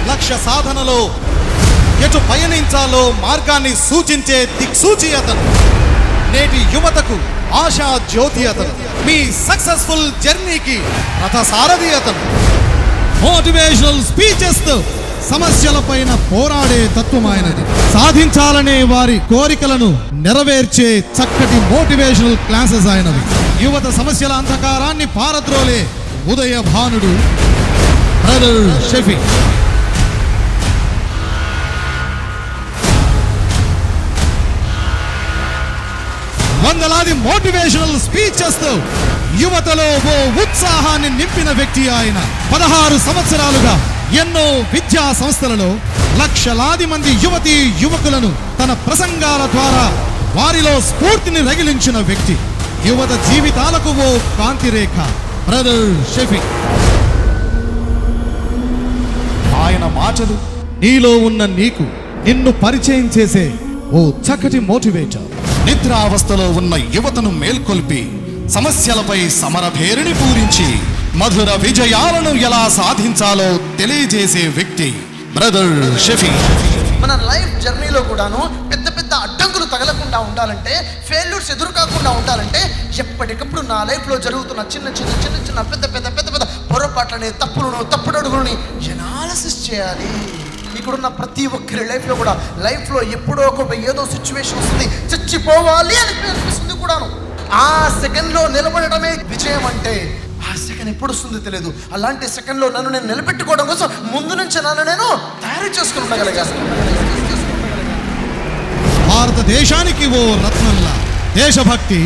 లక్ష్య సాధనలో ఎటు పయనించాలో మార్గాన్ని సూచించే దిక్సూచి అతను. నేటి యువతకు ఆశా జ్యోతి అతను. మీ సక్సెస్ఫుల్ జర్నీకి రథసారథి అతను. మోటివేషనల్ స్పీచెస్ తో సమస్యలపైన పోరాడే తత్వం ఆయనది. సాధించాలనే వారి కోరికలను నెరవేర్చే చక్కటి మోటివేషనల్ క్లాసెస్ ఆయనవి. యువత సమస్యల అంధకారాన్ని పారద్రోలే ఉదయ భానుడు బ్రదర్ షఫీ. వందలాది మోటివేషనల్ స్పీచెస్ తో యువతలో ఓ ఉత్సాహాన్ని నింపిన వ్యక్తి ఆయన. 16 సంవత్సరాలుగా ఎన్నో విద్యా సంస్థలలో లక్షలాది మంది యువతీ యువకులను తన ప్రసంగాల ద్వారా వారిలో స్ఫూర్తిని రగిలించిన వ్యక్తి. యువత జీవితాలకు ఓ కాంతి రేఖ బ్రదర్ షఫీ. ఆయన మాటలు నీలో ఉన్న నీకు నిన్ను పరిచయం చేసే ఓ చక్కటి మోటివేటర్. నిద్రావస్థలో ఉన్న యువతను మేల్కొల్పి సమస్యలపై సమరభేరిని పూరించి మధుర విజయాలను ఎలా సాధించాలో తెలియజేసే వ్యక్తి బ్రదర్ షఫీ. మన లైఫ్ జర్నీలో కూడాను పెద్ద పెద్ద అడ్డంకులు తగలకుండా ఉండాలంటే, ఫెయిల్యూర్స్ ఎదురు కాకుండా ఉండాలంటే ఎప్పటికప్పుడు నా లైఫ్లో జరుగుతున్న చిన్న చిన్న చిన్న చిన్న పెద్ద పెద్ద పెద్ద పెద్ద పొరపాట్లని, తప్పుడడుగులని ఎనాలిసిస్ చేయాలి. ఇక్కడున్న ప్రతి ఒక్కరి లైఫ్లో కూడా లైఫ్లో ఎప్పుడో ఒక ఏదో సిచ్యువేషన్ వస్తుంది, చచ్చిపోవాలి అని అనిపిస్తుంది కూడాను. ఆ సెకండ్లో నిలబడటమే విజయం అంటే. ఆ సెకండ్ ఎప్పుడు వస్తుందో తెలియదు. అలాంటి సెకండ్లో నన్ను నేను నిలబెట్టుకోవడం కోసం ముందు నుంచి నన్ను నేను తయారు చేసుకుని ఉండగలిగాను. భారతదేశానికి ఓ రత్నంలా దేశభక్తి,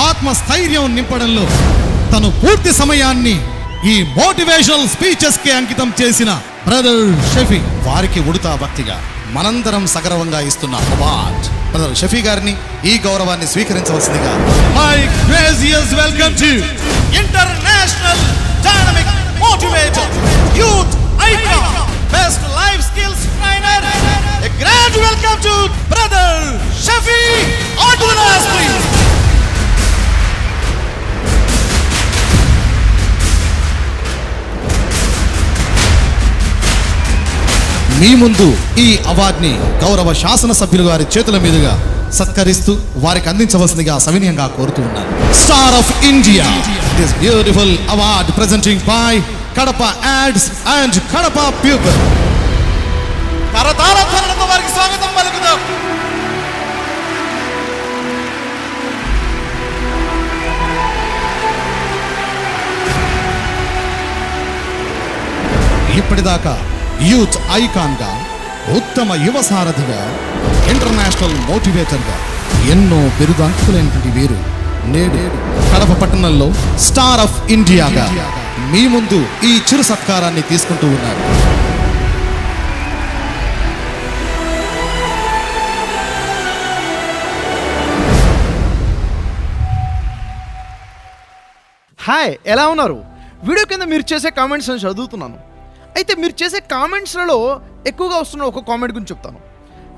ఆత్మస్థైర్యం నింపడంలో తను పూర్తి సమయాన్ని ఈ మోటివేషనల్ స్పీచెస్ కి అంకితం చేసిన బ్రదర్ షఫీ. వారికి ఉడతా భక్తిగా మనందరం సగర్వంగా ఇస్తున్న అవార్డ్ బ్రదర్ షఫీ గారిని ఈ గౌరవాన్ని స్వీకరించవలసిందిగా my gracious welcome to international dynamic motivator, youth icon, best life skills trainer. A grand welcome to brother Shafi. On to the dance, please. మీ ముందు ఈ అవార్డుని గౌరవ శాసనసభ్యులు వారి చేతుల మీదుగా సత్కరిస్తూ వారికి అందించవలసిందిగా సవినయంగా కోరుతూ ఉన్నాను. Star of India, this beautiful award presenting by Kadapa ads and Kadapa people. కరతాళ ధ్వనులతో వారికి స్వాగతం పలుకుదాం. ఇప్పటిదాకా యూత్ ఐకాన్ గా, ఉత్తమ యువ సారథిగా, ఇంటర్నేషనల్ మోటివేటర్ గా ఎన్నో బిరుదాంకులైనటువంటి వీరు నేడు కడప పట్టణంలో స్టార్ ఆఫ్ ఇండియాగా మీ ముందు ఈ చిరు సత్కారాన్ని తీసుకుంటూ ఉన్నారు. హాయ్, ఎలా ఉన్నారు? వీడియో కింద మీరు చేసే కామెంట్స్ నేను చదువుతున్నాను. అయితే మీరు చేసే కామెంట్స్లలో ఎక్కువగా వస్తున్న ఒక కామెంట్ గురించి చెప్తాను.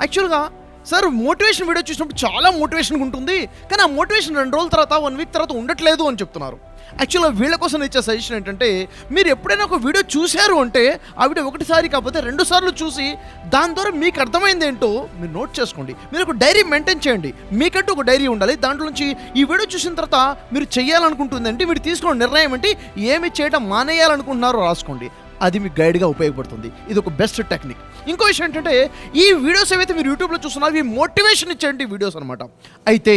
యాక్చువల్గా సార్, మోటివేషన్ వీడియో చూసినప్పుడు చాలా మోటివేషన్గా ఉంటుంది, కానీ ఆ మోటివేషన్ 2 రోజుల తర్వాత 1 వీక్ తర్వాత ఉండట్లేదు అని చెప్తున్నారు. యాక్చువల్గా వీళ్ళ కోసం ఇచ్చే సజెషన్ ఏంటంటే, మీరు ఎప్పుడైనా ఒక వీడియో చూశారు అంటే ఆ వీడియో ఒకటిసారి కాకపోతే 2 సార్లు చూసి దాని ద్వారా మీకు అర్థమైంది ఏంటో మీరు నోట్ చేసుకోండి. మీరు ఒక డైరీ మెయింటైన్ చేయండి. మీకంటూ ఒక డైరీ ఉండాలి. దాంట్లో నుంచి ఈ వీడియో చూసిన తర్వాత మీరు చేయాలనుకుంటుంది అంటే, మీరు తీసుకున్న నిర్ణయం ఏంటి, ఏమి చేయడం మానేయాలనుకుంటున్నారో రాసుకోండి. అది మీకు గైడ్గా ఉపయోగపడుతుంది. ఇది ఒక బెస్ట్ టెక్నిక్. ఇంకో విషయం ఏంటంటే, ఈ వీడియోస్ ఏవైతే మీరు యూట్యూబ్లో చూస్తున్నారో ఇవి మోటివేషన్ ఇచ్చేటి వీడియోస్ అనమాట. అయితే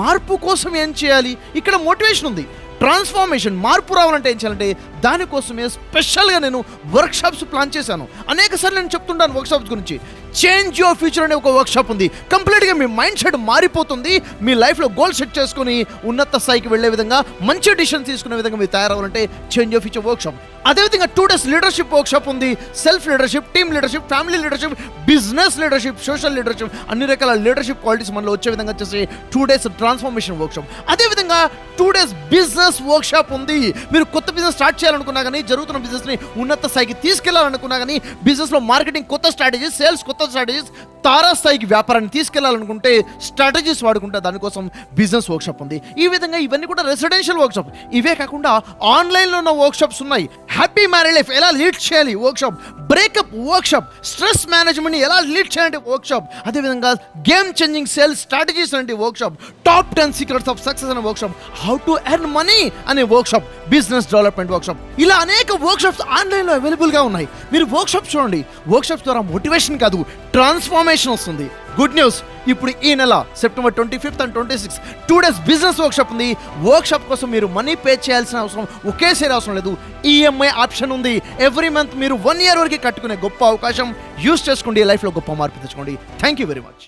మార్పు కోసం ఏం చేయాలి? ఇక్కడ మోటివేషన్ ఉంది. ట్రాన్స్ఫార్మేషన్, మార్పు రావాలంటే ఏం చేయాలంటే, దానికోసమే స్పెషల్గా నేను వర్క్షాప్స్ ప్లాన్ చేశాను. అనేకసార్లు నేను చెప్తుంటాను వర్క్షాప్స్ గురించి. చేంజ్ యువర్ ఫ్యూచర్ అనే ఒక వర్క్షాప్ ఉంది. కంప్లీట్గా మీ మైండ్ సెట్ మారిపోతుంది. మీ లైఫ్లో గోల్ సెట్ చేసుకుని ఉన్నత స్థాయికి వెళ్ళే విధంగా, మంచి డిసిషన్ తీసుకునే విధంగా మీరు తయారవ్వాలంటే చేంజ్ యువర్ ఫ్యూచర్ వర్క్షాప్. అదేవిధంగా 2 days లీడర్షిప్ వర్క్షాప్ ఉంది. Self leadership, team leadership, family leadership, business leadership, social leadership, అన్ని రకాల లీడర్షిప్ క్వాలిటీస్ మనలో వచ్చే విధంగా చేసే 2 days ట్రాన్స్ఫార్మేషన్ వర్క్షాప్. అదేవిధంగా 2 days బిజినెస్ వర్క్షాప్ ఉంది. మీరు కొత్త బిజినెస్ స్టార్ట్ చేయాలనుకున్నా కానీ, జరుగుతున్న బిజినెస్ని ఉన్నత స్థాయికి తీసుకెళ్లాలనుకున్నా కానీ, బిజినెస్లో మార్కెటింగ్ కొత్త స్ట్రాటజీస్, సేల్స్ కొత్త స్ట్రాటజీస్, తారాస్థాయికి వ్యాపారాన్ని తీసుకెళ్లాలనుకుంటే స్ట్రాటజీస్ వాడుకుంటే దానికోసం బిజినెస్ వర్క్షాప్ ఉంది. ఈ విధంగా ఇవన్నీ కూడా రెసిడెన్షియల్ వర్క్షాప్. ఇవే కాకుండా ఆన్లైన్లో ఉన్న వర్క్షాప్స్ ఉన్నాయి. హ్యాపీ మ్యారేజ్ లైఫ్ ఎలా లీడ్ చేయాలి వర్క్షాప్, బ్రేకప్ వర్క్షాప్, స్ట్రెస్ మేనేజ్మెంట్ని ఎలా లీడ్ చేయాలంటే వర్క్షాప్, అదేవిధంగా గేమ్ చేంజింగ్ సేల్స్ స్ట్రాటజీస్ అంటే workshop, top 10 secrets of success అనే workshop, how to earn money అనే వర్క్షాప్, బిజినెస్ డెవలప్మెంట్ వర్క్షాప్, ఇలా అనేక వర్క్షాప్స్ ఆన్లైన్లో అవైలబుల్గా ఉన్నాయి. మీరు వర్క్షాప్స్ చూడండి. వర్క్షాప్స్ ద్వారా మోటివేషన్ కాదు, ట్రాన్స్ఫార్మేషన్ వస్తుంది. గుడ్ న్యూస్, ఇప్పుడు ఈ నెల September 25th and 26th 2 days business workshop ఉంది. వర్క్షాప్ కోసం మీరు మనీ పే చేయాల్సిన అవసరం ఒకేసారి అవసరం లేదు. ఈఎంఐ ఆప్షన్ ఉంది. ఎవ్రీ మంత్ మీరు 1 year వరకు కట్టుకునే గొప్ప అవకాశం యూస్ చేసుకోండి. లైఫ్లో గొప్ప మార్పు తెచ్చుకోండి. Thank you very much.